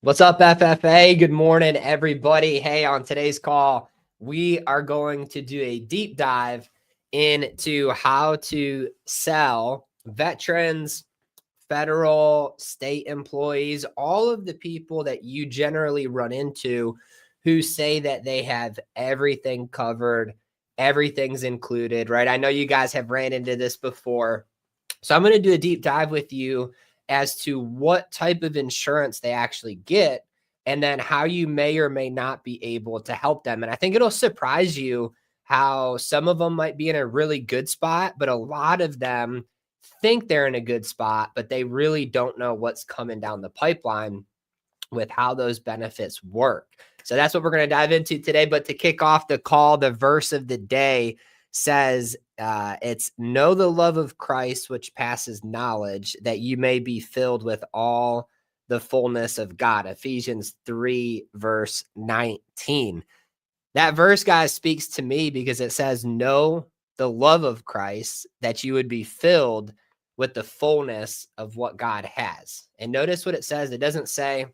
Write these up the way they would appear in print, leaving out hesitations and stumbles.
What's up, FFA? Good morning, everybody. Hey, on today's call, we are going to do a deep dive into how to sell veterans, federal, state employees, all of the people that you generally run into who say that they have everything covered, everything's included, right? I know you guys have ran into this before. So I'm going to do a deep dive with you as to what type of insurance they actually get and then how you may or may not be able to help them. And I think it'll surprise you how some of them might be in a really good spot, but a lot of them think they're in a good spot, but they really don't know what's coming down the pipeline with how those benefits work. So that's what we're going to dive into today. But to kick off the call, the verse of the day says, it's know the love of Christ, which passes knowledge, that you may be filled with all the fullness of God. Ephesians 3, verse 19. That verse, guys, speaks to me because it says, know the love of Christ, that you would be filled with the fullness of what God has. And notice what it says. It doesn't say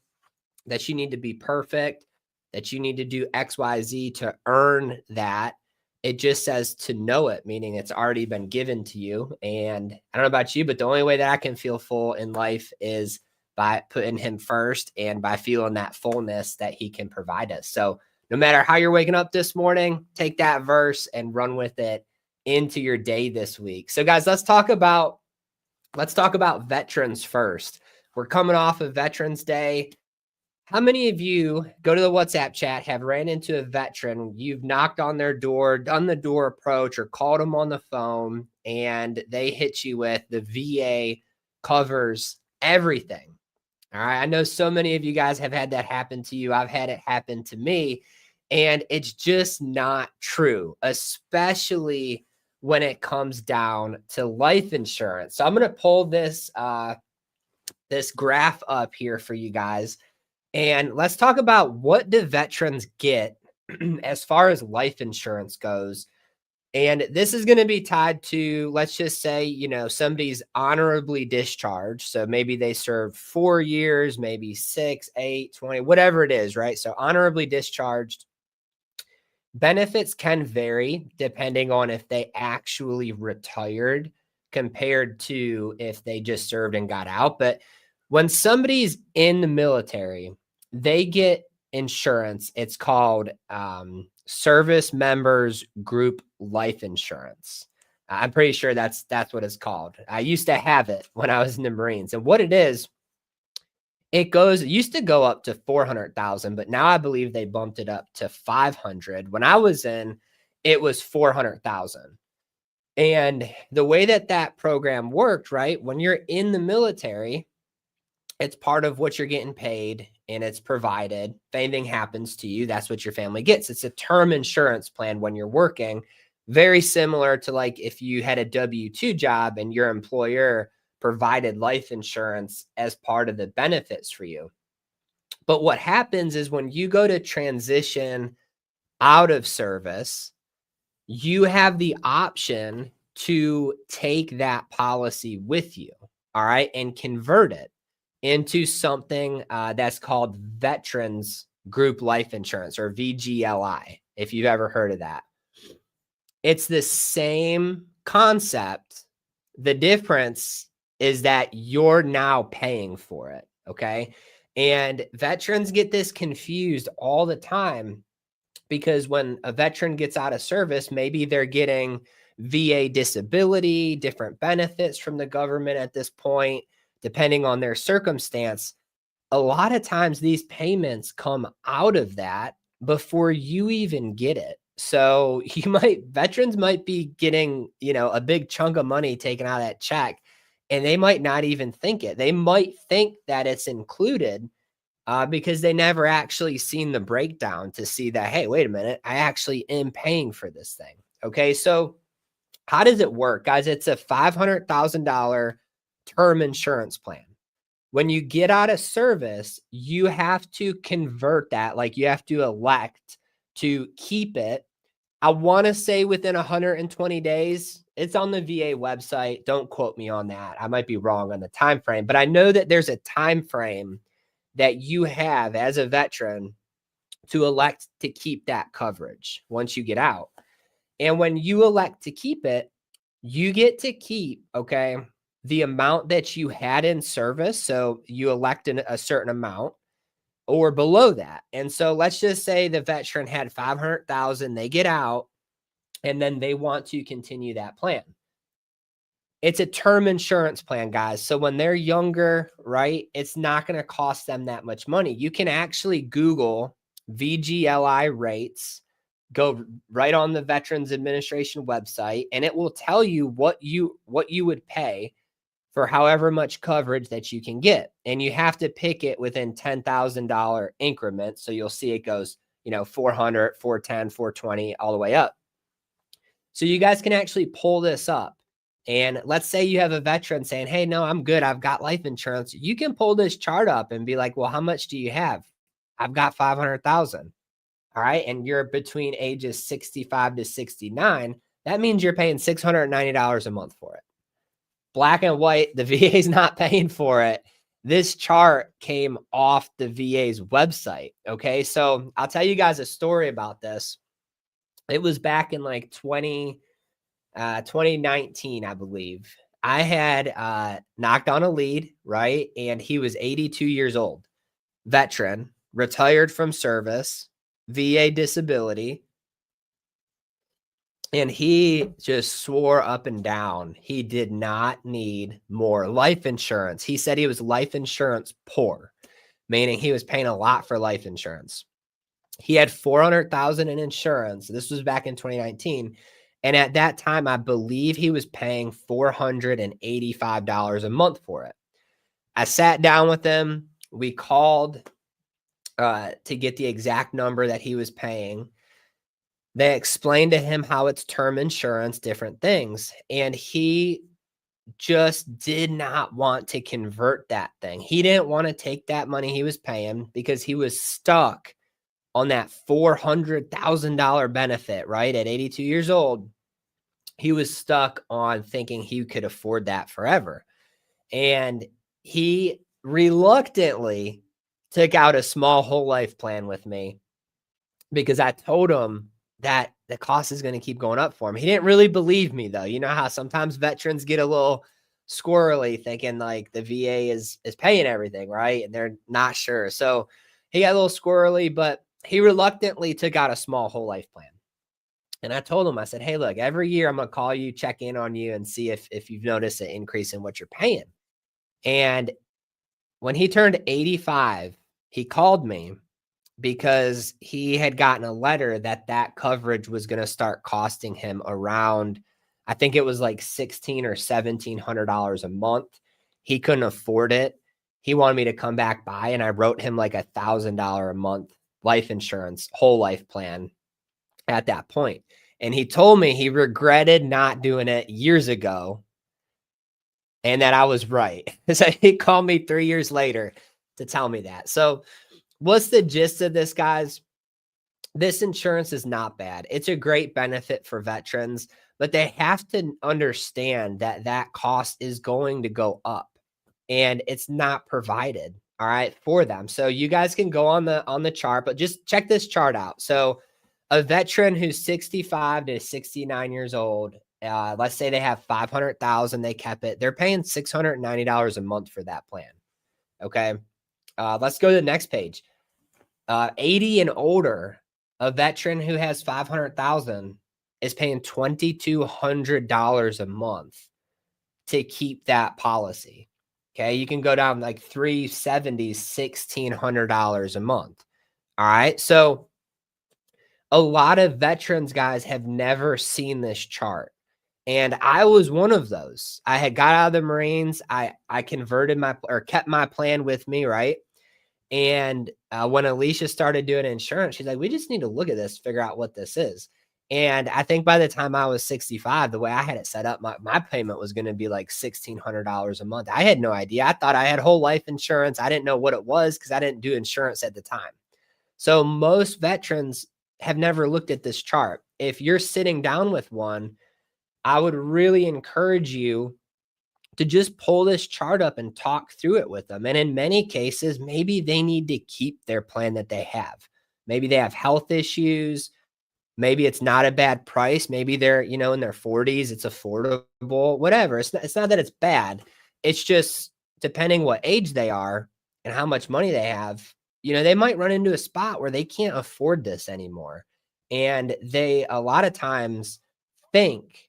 that you need to be perfect, that you need to do X, Y, Z to earn that. It just says to know it, meaning it's already been given to you. And I don't know about you, but the only way that I can feel full in life is by putting him first and by feeling that fullness that he can provide us. So no matter how you're waking up this morning, take that verse and run with it into your day this week. So guys, let's talk about veterans first. We're coming off of Veterans Day. How many of you go to the WhatsApp chat, have ran into a veteran, you've knocked on their door, done the door approach, or called them on the phone, and they hit you with the VA covers everything? All right. I know so many of you guys have had that happen to you. I've had it happen to me, and it's just not true, especially when it comes down to life insurance. So I'm going to pull this graph up here for you guys. And let's talk about what do veterans get as far as life insurance goes. And this is going to be tied to, let's just say, somebody's honorably discharged. So maybe they served 4 years, maybe 6, 8, 20, whatever it is, right? So honorably discharged. Benefits can vary depending on if they actually retired compared to if they just served and got out. But when somebody's in the military, they get insurance. It's called Service Members Group Life Insurance. I'm pretty sure that's what it's called. I used to have it when I was in the Marines. And what it is, it used to go up to 400,000, but now I believe they bumped it up to 500. When I was in, it was 400,000. And the way that program worked, right? When you're in the military, it's part of what you're getting paid and it's provided. If anything happens to you, that's what your family gets. It's a term insurance plan when you're working, very similar to like if you had a W-2 job and your employer provided life insurance as part of the benefits for you. But what happens is when you go to transition out of service, you have the option to take that policy with you, all right, and convert it into something that's called Veterans Group Life Insurance, or VGLI, if you've ever heard of that. It's the same concept. The difference is that you're now paying for it, okay? And veterans get this confused all the time because when a veteran gets out of service, maybe they're getting VA disability, different benefits from the government at this point, depending on their circumstance. A lot of times these payments come out of that before you even get it. So veterans might be getting, a big chunk of money taken out of that check, and they might not even think it. They might think that it's included because they never actually seen the breakdown to see that, hey, wait a minute, I actually am paying for this thing. Okay, so how does it work, guys? It's a $500,000 term insurance plan. When you get out of service, you have to convert that. Like you have to elect to keep it. I want to say within 120 days. It's on the VA website. Don't quote me on that. I might be wrong on the time frame, but I know that there's a time frame that you have as a veteran to elect to keep that coverage once you get out. And when you elect to keep it, you get to keep, okay, the amount that you had in service. So you elect a certain amount or below that. And so let's just say the veteran had 500,000, they get out, and then they want to continue that plan. It's a term insurance plan, guys. So when they're younger, right, it's not going to cost them that much money. You can actually Google VGLI rates, go right on the Veterans Administration website, and it will tell you what you would pay for however much coverage that you can get. And you have to pick it within $10,000 increments. So you'll see it goes, 400, 410, 420, all the way up. So you guys can actually pull this up. And let's say you have a veteran saying, hey, no, I'm good. I've got life insurance. You can pull this chart up and be like, well, how much do you have? I've got 500,000. All right. And you're between ages 65 to 69. That means you're paying $690 a month for it. Black and white, the VA is not paying for it. This chart came off the VA's website. Okay. So I'll tell you guys a story about this. It was back in like 2019, I believe. I had knocked on a lead, right? And he was 82 years old, veteran, retired from service, VA disability. And he just swore up and down he did not need more life insurance. He said he was life insurance poor, meaning he was paying a lot for life insurance. He had 400,000 in insurance. This was back in 2019. And at that time, I believe he was paying $485 a month for it. I sat down with him. We called to get the exact number that he was paying. They explained to him how it's term insurance, different things. And he just did not want to convert that thing. He didn't want to take that money he was paying because he was stuck on that $400,000 benefit, right? At 82 years old, he was stuck on thinking he could afford that forever. And he reluctantly took out a small whole life plan with me because I told him that the cost is going to keep going up for him. He didn't really believe me, though. You know how sometimes veterans get a little squirrely thinking like the VA is paying everything, right? And they're not sure. So he got a little squirrely, but he reluctantly took out a small whole life plan. And I told him, I said, hey, look, every year I'm going to call you, check in on you and see if you've noticed an increase in what you're paying. And when he turned 85, he called me because he had gotten a letter that coverage was going to start costing him around, I think it was like $1,600 or $1,700 a month. He couldn't afford it. He wanted me to come back by, and I wrote him like $1,000 a month life insurance, whole life plan at that point. And he told me he regretted not doing it years ago and that I was right. So he called me 3 years later to tell me that. So what's the gist of this, guys? This insurance is not bad. It's a great benefit for veterans, but they have to understand that cost is going to go up and it's not provided, all right, for them. So you guys can go on the chart, but just check this chart out. So a veteran who's 65 to 69 years old, let's say they have 500,000, they kept it. They're paying $690 a month for that plan. Okay. Let's go to the next page. 80 and older, a veteran who has 500,000 is paying $2,200 a month to keep that policy. Okay. You can go down like 370, $1,600 a month. All right. So a lot of veterans, guys, have never seen this chart. And I was one of those. I had got out of the Marines. I converted kept my plan with me, right? And when Alicia started doing insurance, she's like, we just need to look at this, figure out what this is. And I think by the time I was 65, the way I had it set up, my payment was going to be like $1,600 a month. I had no idea. I thought I had whole life insurance. I didn't know what it was because I didn't do insurance at the time. So most veterans have never looked at this chart. If you're sitting down with one, I would really encourage you to just pull this chart up and talk through it with them. And in many cases, maybe they need to keep their plan that they have. Maybe they have health issues. Maybe it's not a bad price. Maybe they're, in their 40s, it's affordable, whatever. It's not that it's bad. It's just depending what age they are and how much money they have, they might run into a spot where they can't afford this anymore. And they a lot of times think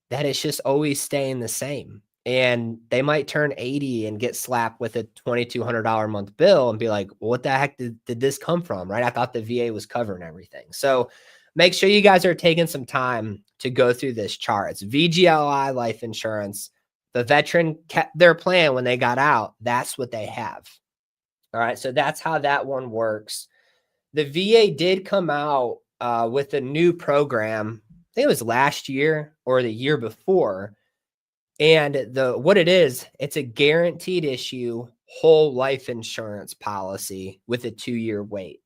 that it's just always staying the same. And they might turn 80 and get slapped with a $2,200 a month bill and be like, well, what the heck did this come from? Right. I thought the VA was covering everything. So make sure you guys are taking some time to go through this chart. It's VGLI life insurance. The veteran kept their plan when they got out. That's what they have. All right. So that's how that one works. The VA did come out with a new program. I think it was last year or the year before. And what it is, it's a guaranteed issue whole life insurance policy with a 2-year wait.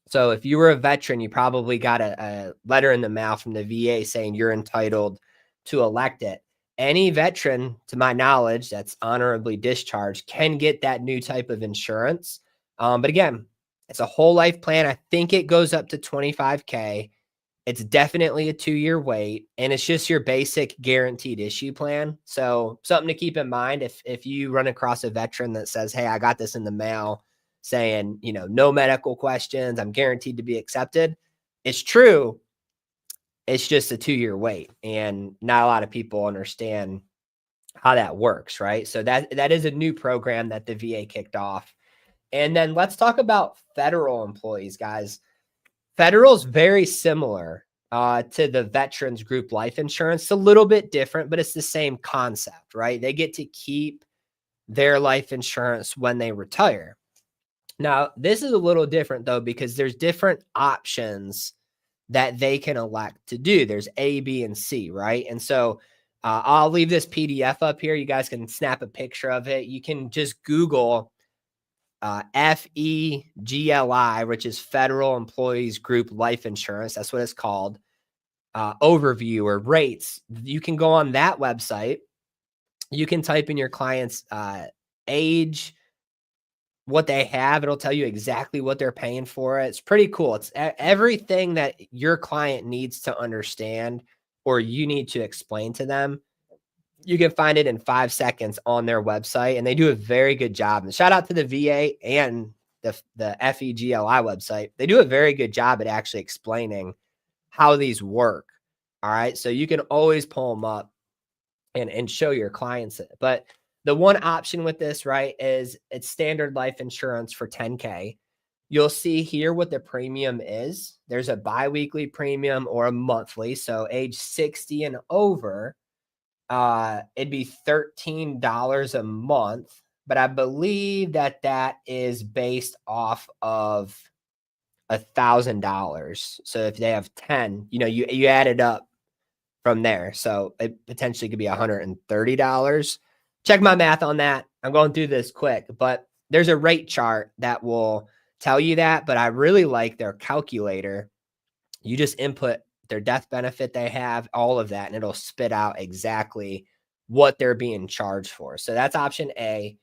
So if you were a veteran, you probably got a letter in the mail from the VA saying you're entitled to elect it. Any veteran, to my knowledge, that's honorably discharged can get that new type of insurance. But again, it's a whole life plan. I think it goes up to $25K. It's definitely a 2-year wait, and it's just your basic guaranteed issue plan. So something to keep in mind if you run across a veteran that says, hey, I got this in the mail saying, no medical questions, I'm guaranteed to be accepted. It's true. It's just a 2-year wait, and not a lot of people understand how that works, right? So that is a new program that the VA kicked off. And then let's talk about federal employees, guys. Federal is very similar to the veterans group life insurance. It's a little bit different, but it's the same concept, right? They get to keep their life insurance when they retire. Now, this is a little different though, because there's different options that they can elect to do. There's A, B, and C, right? And so I'll leave this PDF up here. You guys can snap a picture of it. You can just Google FEGLI, which is Federal Employees Group Life Insurance. That's what it's called. Overview or rates. You can go on that website. You can type in your client's age, what they have. It'll tell you exactly what they're paying for it. It's pretty cool. It's everything that your client needs to understand or you need to explain to them. You can find it in 5 seconds on their website, and they do a very good job. And shout out to the VA and the FEGLI website. They do a very good job at actually explaining how these work. All right. So you can always pull them up and show your clients it. But the one option with this, right, is it's standard life insurance for $10K. You'll see here what the premium is. There's a biweekly premium or a monthly. So age 60 and over, it'd be $13 a month, but I believe that is based off of $1,000. So if they have 10, you add it up from there. So it potentially could be $130. Check my math on that. I'm going through this quick, but there's a rate chart that will tell you that, but I really like their calculator. You just input their death benefit they have, all of that, and it'll spit out exactly what they're being charged for. So that's option A.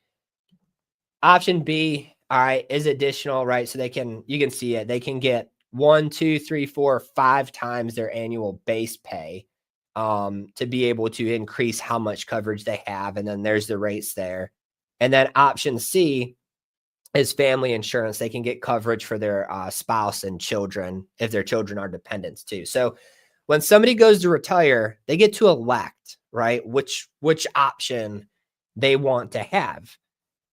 Option B, all right, is additional, right? So you can see it. They can get 1, 2, 3, 4, 5 times their annual base pay to be able to increase how much coverage they have. And then there's the rates there. And then option C is family insurance. They can get coverage for their spouse and children if their children are dependents too. So when somebody goes to retire, they get to elect, right, which option they want to have.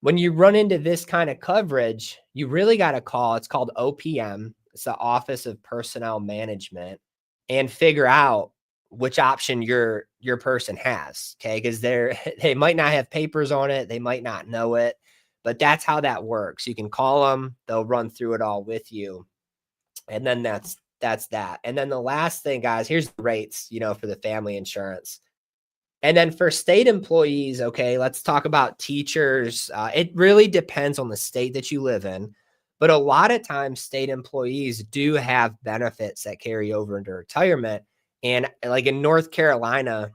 When you run into this kind of coverage, you really got to call. It's called OPM. It's the Office of Personnel Management, and figure out which option your person has. Okay, because they might not have papers on it. They might not know it. But that's how that works. You can call them. They'll run through it all with you. And then that's that. And then the last thing, guys, here's the rates, for the family insurance. And then for state employees, okay, let's talk about teachers. It really depends on the state that you live in. But a lot of times state employees do have benefits that carry over into retirement. And like in North Carolina,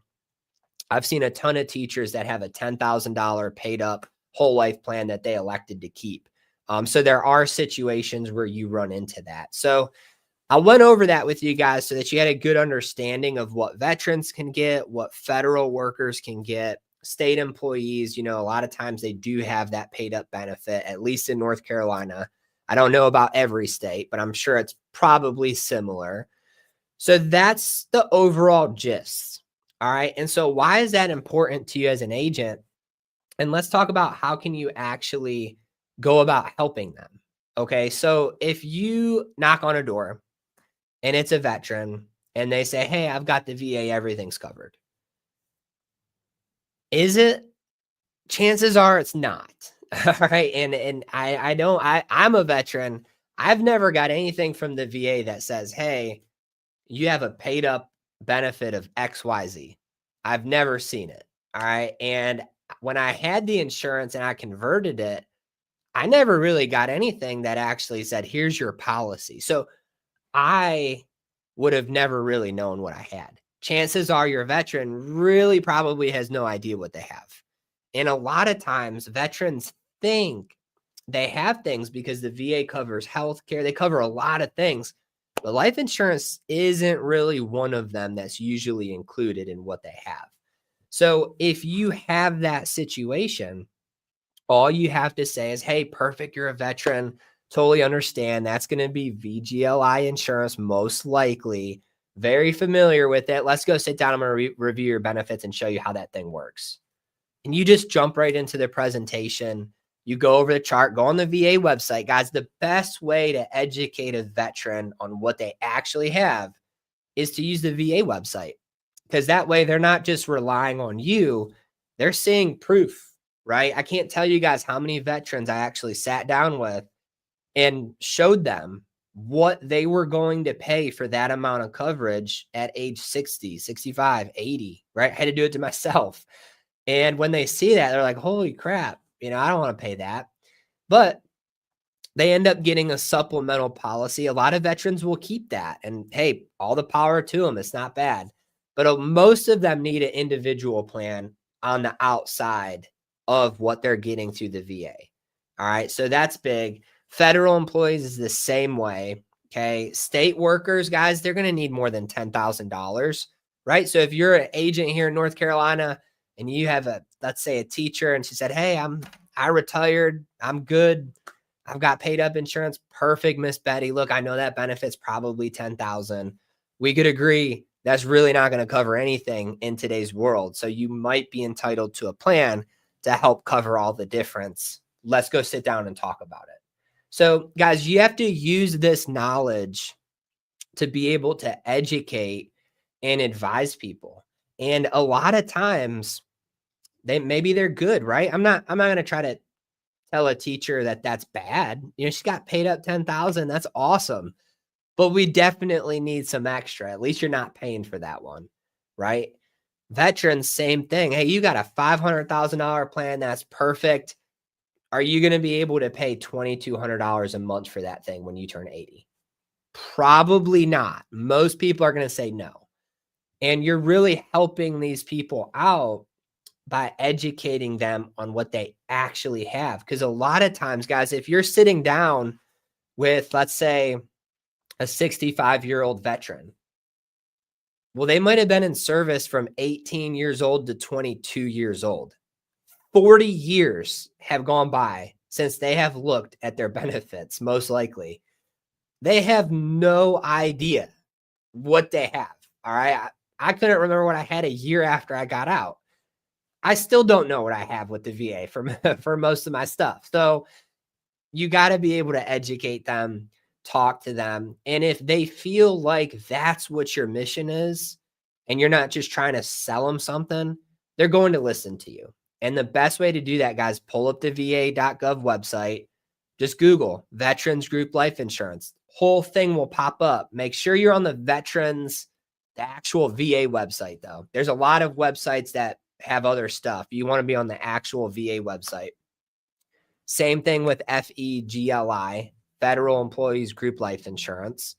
I've seen a ton of teachers that have a $10,000 paid up whole life plan that they elected to keep. So there are situations where you run into that. So I went over that with you guys so that you had a good understanding of what veterans can get, what federal workers can get, state employees. A lot of times they do have that paid up benefit, at least in North Carolina. I don't know about every state, but I'm sure it's probably similar. So that's the overall gist. All right. And so why is that important to you as an agent? And let's talk about how can you actually go about helping them. Okay. So if you knock on a door and it's a veteran and they say, "Hey, I've got the VA, everything's covered." Is it? Chances are it's not. All right. And I don't I'm a veteran. I've never got anything from the VA that says, "Hey, you have a paid up benefit of XYZ." I've never seen it. All right. And when I had the insurance and I converted it, I never really got anything that actually said, "Here's your policy." So I would have never really known what I had. Chances are your veteran really probably has no idea what they have. And a lot of times veterans think they have things because the VA covers healthcare. They cover a lot of things, but life insurance isn't really one of them that's usually included in what they have. So if you have that situation, all you have to say is, "Hey, perfect. You're a veteran. Totally understand. That's going to be VGLI insurance, most likely. Very familiar with it. Let's go sit down. I'm going to review your benefits and show you how that thing works." And you just jump right into the presentation. You go over the chart, go on the VA website. Guys, the best way to educate a veteran on what they actually have is to use the VA website, because that way they're not just relying on you, they're seeing proof, right? I can't tell you guys how many veterans I actually sat down with and showed them what they were going to pay for that amount of coverage at age 60, 65, 80, right? I had to do it to myself. And when they see that, they're like, "Holy crap, I don't want to pay that." But they end up getting a supplemental policy. A lot of veterans will keep that. And hey, all the power to them. It's not bad. But most of them need an individual plan on the outside of what they're getting through the VA. All right. So that's big. Federal employees is the same way. Okay. State workers, guys, they're going to need more than $10,000. Right. So if you're an agent here in North Carolina and you have let's say a teacher, and she said, "Hey, I retired. I'm good. I've got paid up insurance." Perfect, Miss Betty. Look, I know that benefit's probably 10,000. We could agree that's really not going to cover anything in today's world. So you might be entitled to a plan to help cover all the difference. Let's go sit down and talk about it. So guys, you have to use this knowledge to be able to educate and advise people. And a lot of times maybe they're good, right? I'm not going to try to tell a teacher that that's bad. She got paid up 10,000. That's awesome. But we definitely need some extra. At least you're not paying for that one, right? Veterans, same thing. Hey, you got a $500,000 plan. That's perfect. Are you going to be able to pay $2,200 a month for that thing when you turn 80? Probably not. Most people are going to say no. And you're really helping these people out by educating them on what they actually have. Because a lot of times, guys, if you're sitting down with, let's say, a 65-year-old veteran, well, they might have been in service from 18 years old to 22 years old. 40 years have gone by since they have looked at their benefits, most likely. They have no idea what they have. All right. I couldn't remember what I had a year after I got out. I still don't know what I have with the VA for most of my stuff. So you got to be able to educate them, talk to them. And if they feel like that's what your mission is, and you're not just trying to sell them something, they're going to listen to you. And the best way to do that, guys, pull up the va.gov website, just Google Veterans Group Life Insurance. Whole thing will pop up. Make sure you're on the actual VA website, though. There's a lot of websites that have other stuff. You want to be on the actual VA website. Same thing with FEGLI, Federal Employees Group Life Insurance.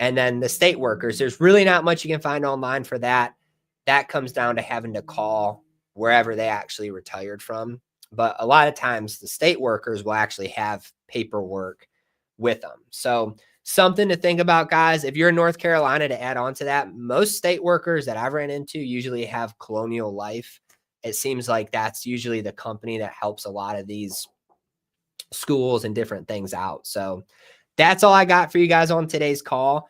And then the state workers, there's really not much you can find online for that. that comes down to having to call wherever they actually retired from. But a lot of times the state workers will actually have paperwork with them. So something to think about, guys. If you're in North Carolina, to add on to that, most state workers that I've ran into usually have Colonial Life. It seems like that's usually the company that helps a lot of these schools and different things out. So that's all I got for you guys on today's call.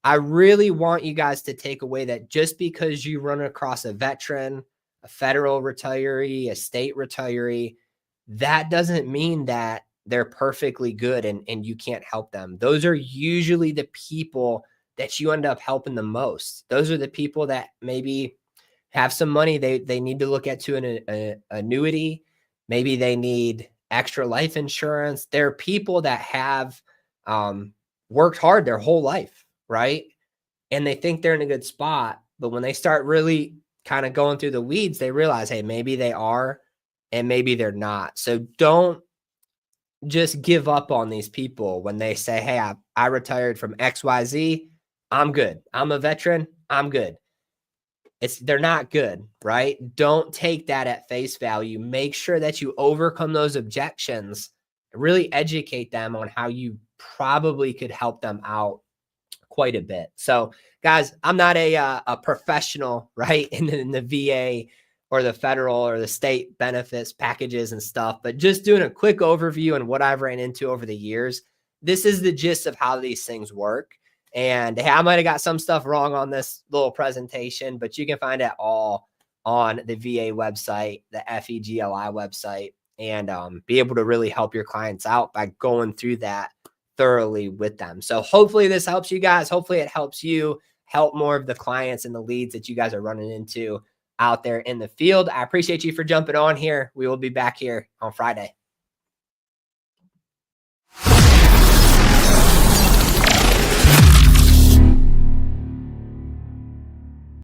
I really want you guys to take away that just because you run across a veteran, a federal retiree, a state retiree, that doesn't mean that they're perfectly good and you can't help them. Those are usually the people that you end up helping the most. Those are the people that maybe have some money they need to look at to an annuity. Maybe they need extra life insurance. There are people that have worked hard their whole life, right? And they think they're in a good spot. But when they start really kind of going through the weeds, they realize, hey, maybe they are and maybe they're not. So don't just give up on these people when they say, hey, I retired from XYZ. I'm good. I'm a veteran. I'm good. They're not good, right? Don't take that at face value. Make sure that you overcome those objections, really educate them on how you probably could help them out quite a bit. So guys, I'm not a professional, right, in the VA or the federal or the state benefits packages and stuff, but just doing a quick overview and what I've ran into over the years. This is the gist of how these things work. And hey, I might have got some stuff wrong on this little presentation, but you can find it all on the VA website, the FEGLI website, and be able to really help your clients out by going through that thoroughly with them. So hopefully this helps you guys. Hopefully it helps you help more of the clients and the leads that you guys are running into out there in the field. I appreciate you for jumping on here. We will be back here on Friday.